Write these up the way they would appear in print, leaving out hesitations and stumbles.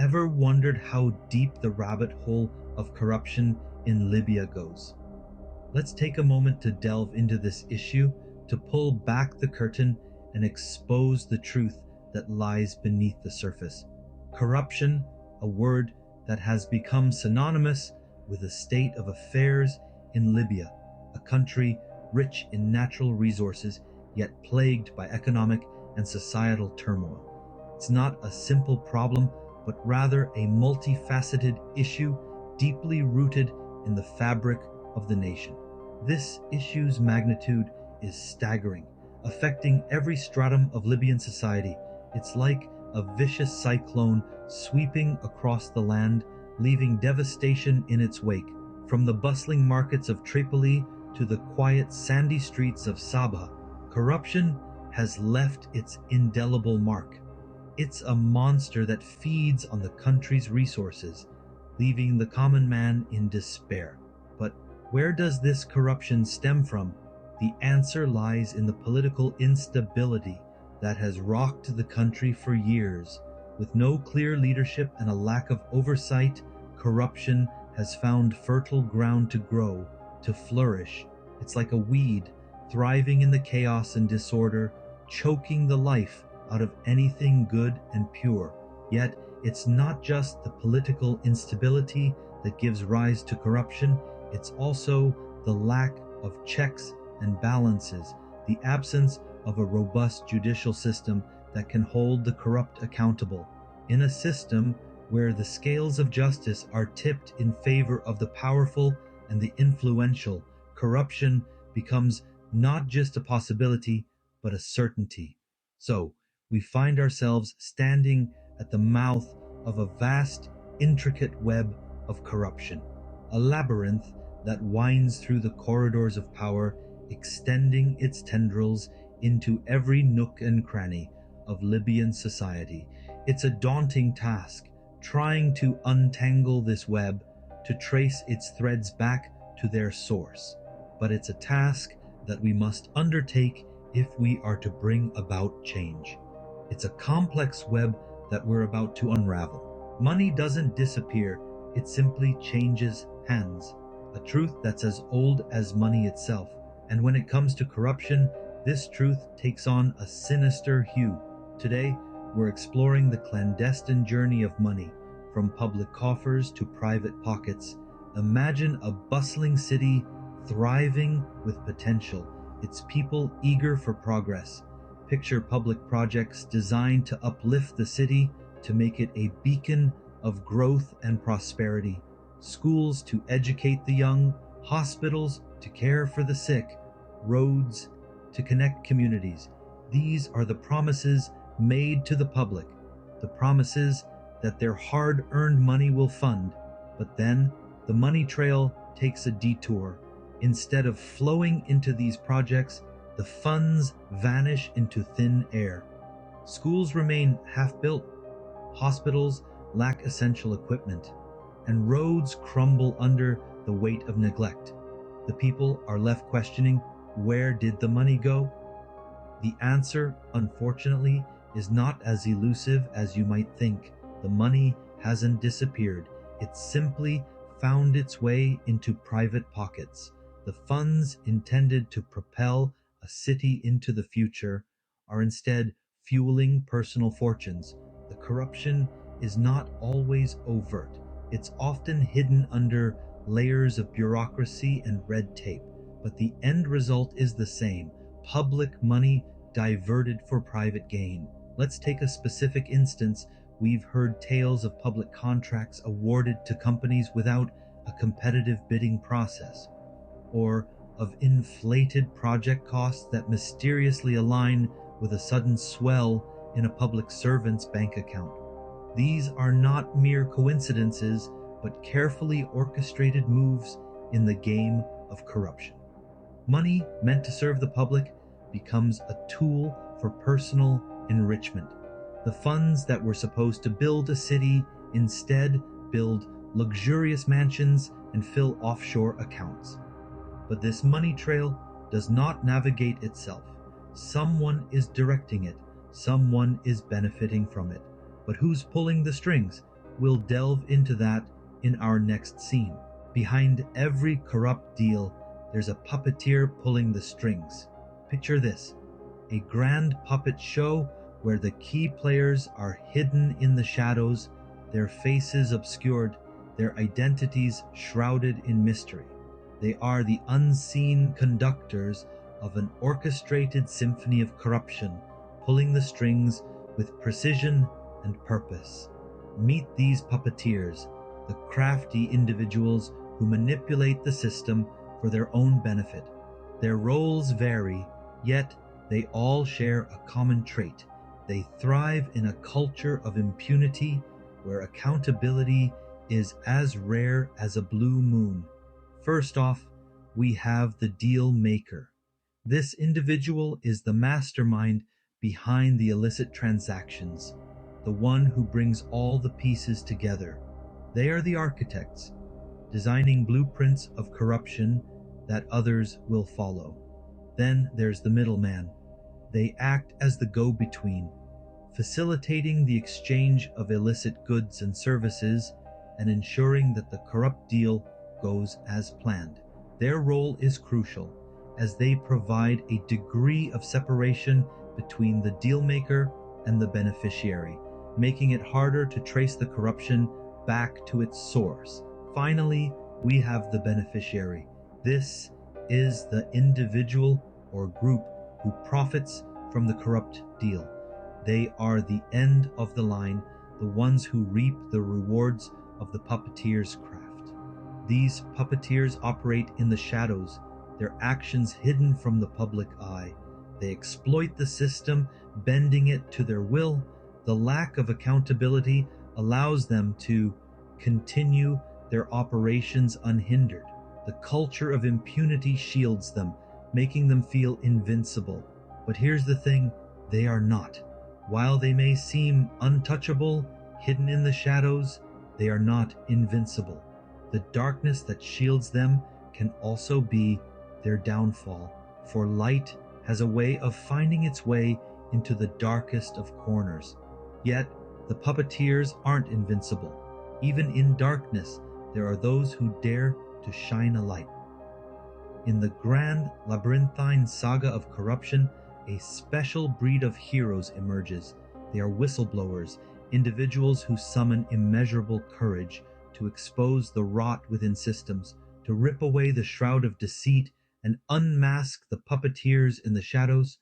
ever wondered how deep the rabbit hole of corruption in Libya goes? Let's take a moment to delve into this issue, to pull back the curtain and expose the truth that lies beneath the surface. Corruption, a word that has become synonymous with the state of affairs in Libya, a country rich in natural resources yet plagued by economic and societal turmoil. It's not a simple problem, but rather a multifaceted issue deeply rooted in the fabric of the nation. This issue's magnitude is staggering, affecting every stratum of Libyan society. It's like a vicious cyclone sweeping across the land, leaving devastation in its wake. From the bustling markets of Tripoli to the quiet, sandy streets of Sabha, corruption has left its indelible mark. It's a monster that feeds on the country's resources, leaving the common man in despair. But where does this corruption stem from? The answer lies in the political instability that has rocked the country for years. With no clear leadership and a lack of oversight, corruption has found fertile ground to grow, to flourish. It's like a weed, thriving in the chaos and disorder, choking the life out of anything good and pure. Yet, it's not just the political instability that gives rise to corruption, it's also the lack of checks and balances, the absence of a robust judicial system that can hold the corrupt accountable. In a system where the scales of justice are tipped in favor of the powerful and the influential, corruption becomes not just a possibility, but a certainty. So, we find ourselves standing at the mouth of a vast, intricate web of corruption, a labyrinth that winds through the corridors of power, extending its tendrils into every nook and cranny of Libyan society. It's a daunting task, trying to untangle this web, to trace its threads back to their source. But it's a task that we must undertake if we are to bring about change. It's a complex web that we're about to unravel. Money doesn't disappear, it simply changes hands, a truth that's as old as money itself. And when it comes to corruption, this truth takes on a sinister hue. Today, we're exploring the clandestine journey of money, from public coffers to private pockets. Imagine a bustling city thriving with potential, its people eager for progress. Picture public projects designed to uplift the city, to make it a beacon of growth and prosperity. Schools to educate the young, hospitals to care for the sick, roads to connect communities. These are the promises made to the public, the promises that their hard-earned money will fund. But then, the money trail takes a detour. Instead of flowing into these projects, the funds vanish into thin air. Schools remain half-built, hospitals lack essential equipment, and roads crumble under the weight of neglect. The people are left questioning, where did the money go? The answer, unfortunately, is not as elusive as you might think. The money hasn't disappeared. It simply found its way into private pockets. The funds intended to propel a city into the future are instead fueling personal fortunes. The corruption is not always overt. It's often hidden under layers of bureaucracy and red tape, but the end result is the same: public money diverted for private gain. Let's take a specific instance. We've heard tales of public contracts awarded to companies without a competitive bidding process, or of inflated project costs that mysteriously align with a sudden swell in a public servant's bank account. These are not mere coincidences, but carefully orchestrated moves in the game of corruption. Money meant to serve the public becomes a tool for personal enrichment. The funds that were supposed to build a city instead build luxurious mansions and fill offshore accounts. But this money trail does not navigate itself. Someone is directing it, someone is benefiting from it. But who's pulling the strings? We'll delve into that in our next scene. Behind every corrupt deal, there's a puppeteer pulling the strings. Picture this: a grand puppet show where the key players are hidden in the shadows, their faces obscured, their identities shrouded in mystery. They are the unseen conductors of an orchestrated symphony of corruption, pulling the strings with precision and purpose. Meet these puppeteers, the crafty individuals who manipulate the system for their own benefit. Their roles vary, yet they all share a common trait. They thrive in a culture of impunity where accountability is as rare as a blue moon. First off, we have the deal maker. This individual is the mastermind behind the illicit transactions, the one who brings all the pieces together. They are the architects, designing blueprints of corruption that others will follow. Then there's the middleman. They act as the go-between, facilitating the exchange of illicit goods and services and ensuring that the corrupt deal goes as planned. Their role is crucial, as they provide a degree of separation between the dealmaker and the beneficiary, making it harder to trace the corruption back to its source. Finally, we have the beneficiary. This is the individual or group who profits from the corrupt deal. They are the end of the line, the ones who reap the rewards of the puppeteer's craft. These puppeteers operate in the shadows, their actions hidden from the public eye. They exploit the system, bending it to their will. The lack of accountability allows them to continue their operations unhindered. The culture of impunity shields them, making them feel invincible. But here's the thing, they are not. While they may seem untouchable, hidden in the shadows, they are not invincible. The darkness that shields them can also be their downfall, for light has a way of finding its way into the darkest of corners. Yet, the puppeteers aren't invincible. Even in darkness, there are those who dare to shine a light. In the grand labyrinthine saga of corruption, a special breed of heroes emerges. They are whistleblowers, individuals who summon immeasurable courage to expose the rot within systems, to rip away the shroud of deceit and unmask the puppeteers in the shadows.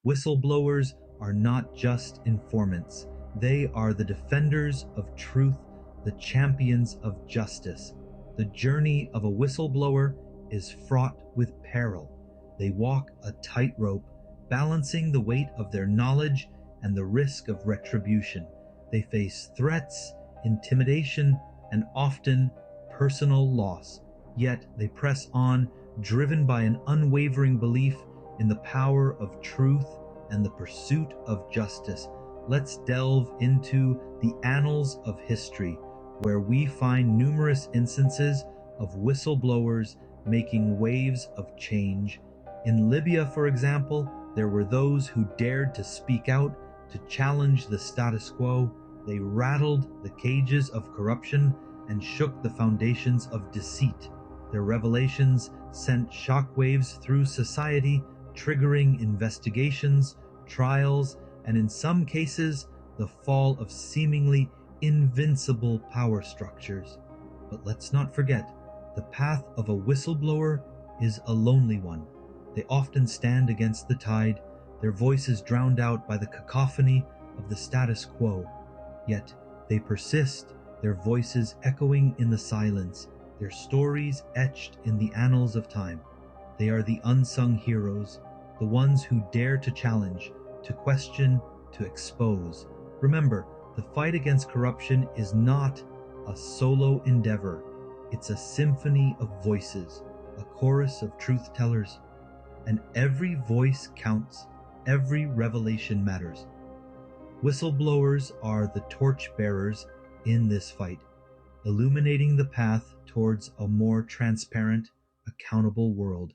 Whistleblowers are not just informants. They are the defenders of truth, the champions of justice. The journey of a whistleblower is fraught with peril. They walk a tightrope, balancing the weight of their knowledge and the risk of retribution. They face threats, intimidation, and often personal loss. Yet they press on, driven by an unwavering belief in the power of truth and the pursuit of justice. Let's delve into the annals of history, where we find numerous instances of whistleblowers making waves of change. In Libya, for example, there were those who dared to speak out, to challenge the status quo. They rattled the cages of corruption and shook the foundations of deceit. Their revelations sent shockwaves through society, triggering investigations, trials, and in some cases, the fall of seemingly invincible power structures. But let's not forget, the path of a whistleblower is a lonely one. They often stand against the tide, their voices drowned out by the cacophony of the status quo. Yet they persist, their voices echoing in the silence, their stories etched in the annals of time. They are the unsung heroes, the ones who dare to challenge, to question, to expose. Remember, the fight against corruption is not a solo endeavor. It's a symphony of voices, a chorus of truth tellers, and every voice counts, every revelation matters. Whistleblowers are the torch bearers in this fight, illuminating the path towards a more transparent, accountable world.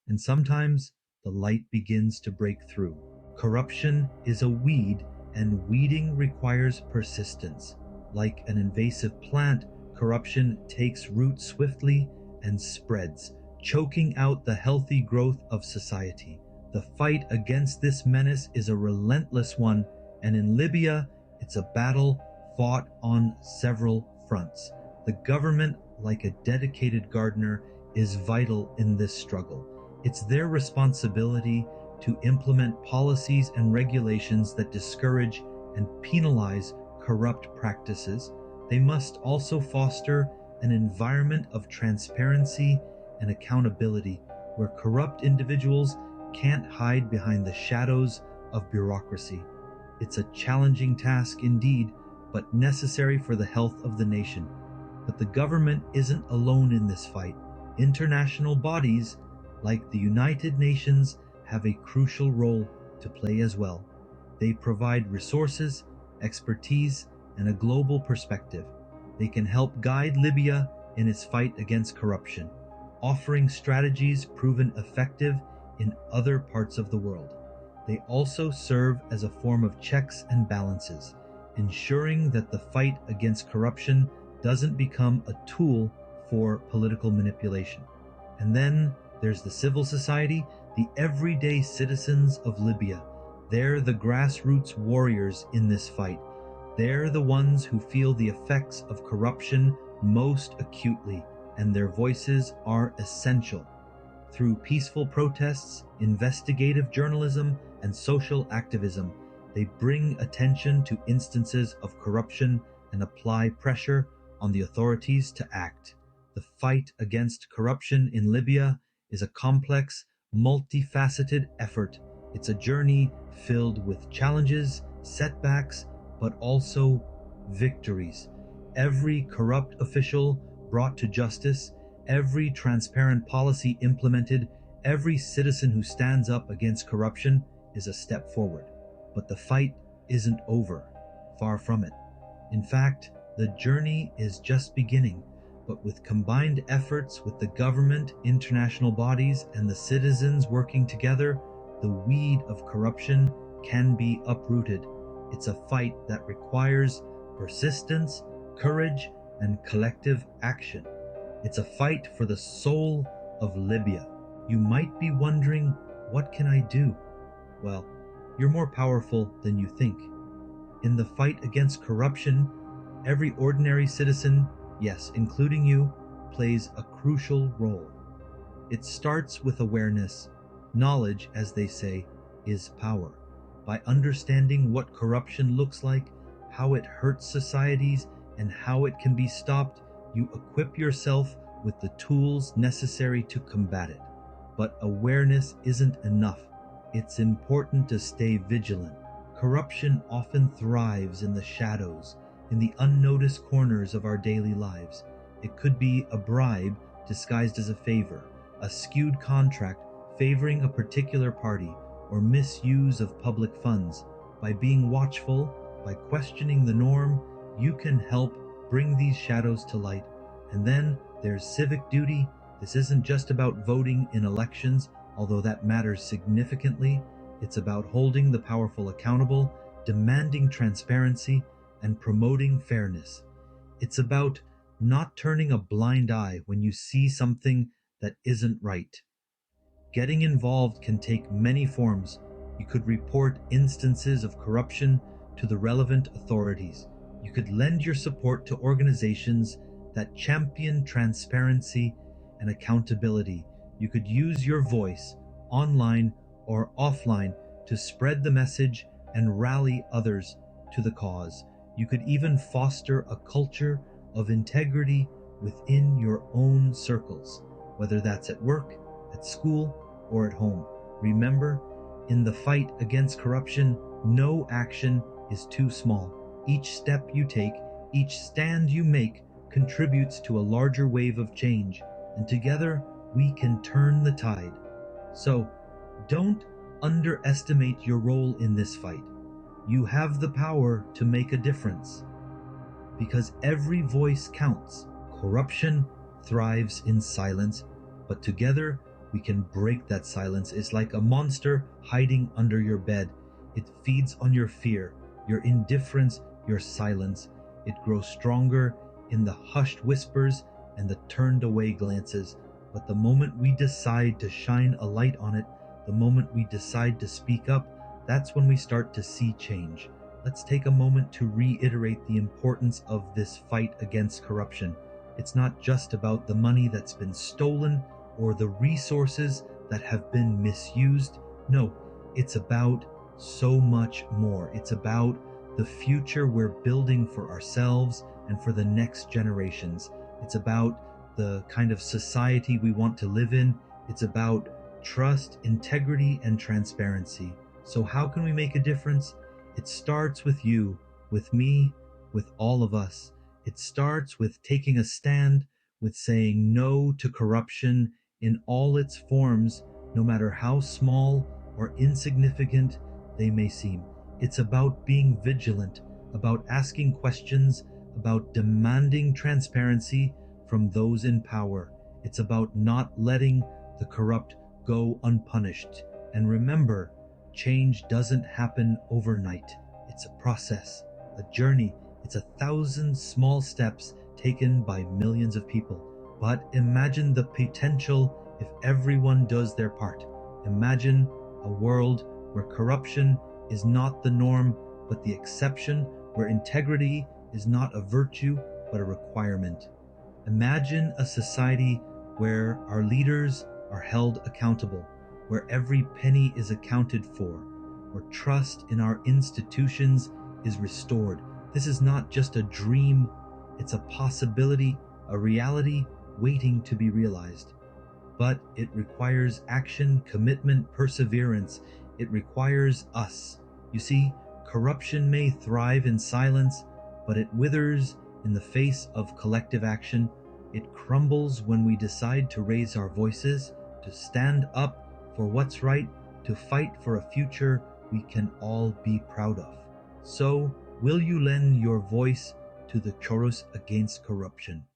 And sometimes the light begins to break through. Corruption is a weed, and weeding requires persistence. Like an invasive plant, corruption takes root swiftly and spreads, choking out the healthy growth of society. The fight against this menace is a relentless one, and in Libya, it's a battle fought on several fronts. The government, like a dedicated gardener, is vital in this struggle. It's their responsibility to implement policies and regulations that discourage and penalize corrupt practices. They must also foster an environment of transparency and accountability where corrupt individuals can't hide behind the shadows of bureaucracy. It's a challenging task indeed, but necessary for the health of the nation. But the government isn't alone in this fight. International bodies, like the United Nations, have a crucial role to play as well. They provide resources, expertise, and a global perspective. They can help guide Libya in its fight against corruption, offering strategies proven effective in other parts of the world. They also serve as a form of checks and balances, ensuring that the fight against corruption doesn't become a tool for political manipulation. And then there's the civil society, the everyday citizens of Libya. They're the grassroots warriors in this fight. They're the ones who feel the effects of corruption most acutely, and their voices are essential. Through peaceful protests, investigative journalism, and social activism, they bring attention to instances of corruption and apply pressure on the authorities to act. The fight against corruption in Libya is a complex, multifaceted effort. It's a journey filled with challenges, setbacks, but also victories. Every corrupt official brought to justice, every transparent policy implemented, every citizen who stands up against corruption is a step forward. But the fight isn't over. Far from it. In fact, the journey is just beginning. But with combined efforts with the government, international bodies, and the citizens working together, the weed of corruption can be uprooted. It's a fight that requires persistence, courage, and collective action. It's a fight for the soul of Libya. You might be wondering, what can I do? Well, you're more powerful than you think. In the fight against corruption, every ordinary citizen, yes, including you, plays a crucial role. It starts with awareness. Knowledge, as they say, is power. By understanding what corruption looks like, how it hurts societies, and how it can be stopped, you equip yourself with the tools necessary to combat it. But awareness isn't enough. It's important to stay vigilant. Corruption often thrives in the shadows, in the unnoticed corners of our daily lives. It could be a bribe disguised as a favor, a skewed contract favoring a particular party, or misuse of public funds. By being watchful, by questioning the norm, you can help bring these shadows to light. And then there's civic duty. This isn't just about voting in elections, although that matters significantly. It's about holding the powerful accountable, demanding transparency, and promoting fairness. It's about not turning a blind eye when you see something that isn't right. Getting involved can take many forms. You could report instances of corruption to the relevant authorities. You could lend your support to organizations that champion transparency and accountability. You could use your voice, online or offline, to spread the message and rally others to the cause. You could even foster a culture of integrity within your own circles, whether that's at work, at school, or at home. Remember, in the fight against corruption, no action is too small. Each step you take, each stand you make, contributes to a larger wave of change, and together we can turn the tide. So, don't underestimate your role in this fight. You have the power to make a difference, because every voice counts. Corruption thrives in silence, but together we can break that silence. It's like a monster hiding under your bed. It feeds on your fear, your indifference, your silence. It grows stronger in the hushed whispers and the turned away glances. But the moment we decide to shine a light on it, the moment we decide to speak up, that's when we start to see change. Let's take a moment to reiterate the importance of this fight against corruption. It's not just about the money that's been stolen or the resources that have been misused. No, it's about so much more. It's about the future we're building for ourselves and for the next generations. It's about the kind of society we want to live in. It's about trust, integrity, and transparency. So how can we make a difference? It starts with you, with me, with all of us. It starts with taking a stand, with saying no to corruption in all its forms, no matter how small or insignificant they may seem. It's about being vigilant, about asking questions, about demanding transparency from those in power. It's about not letting the corrupt go unpunished. And remember, change doesn't happen overnight. It's a process, a journey. It's 1,000 small steps taken by millions of people. But imagine the potential if everyone does their part. Imagine a world where corruption is not the norm, but the exception, where integrity is not a virtue, but a requirement. Imagine a society where our leaders are held accountable, where every penny is accounted for, where trust in our institutions is restored. This is not just a dream, it's a possibility, a reality waiting to be realized. But it requires action, commitment, perseverance. It requires us. You see, corruption may thrive in silence, but it withers in the face of collective action. It crumbles when we decide to raise our voices, to stand up for what's right, to fight for a future we can all be proud of. So, will you lend your voice to the chorus against corruption?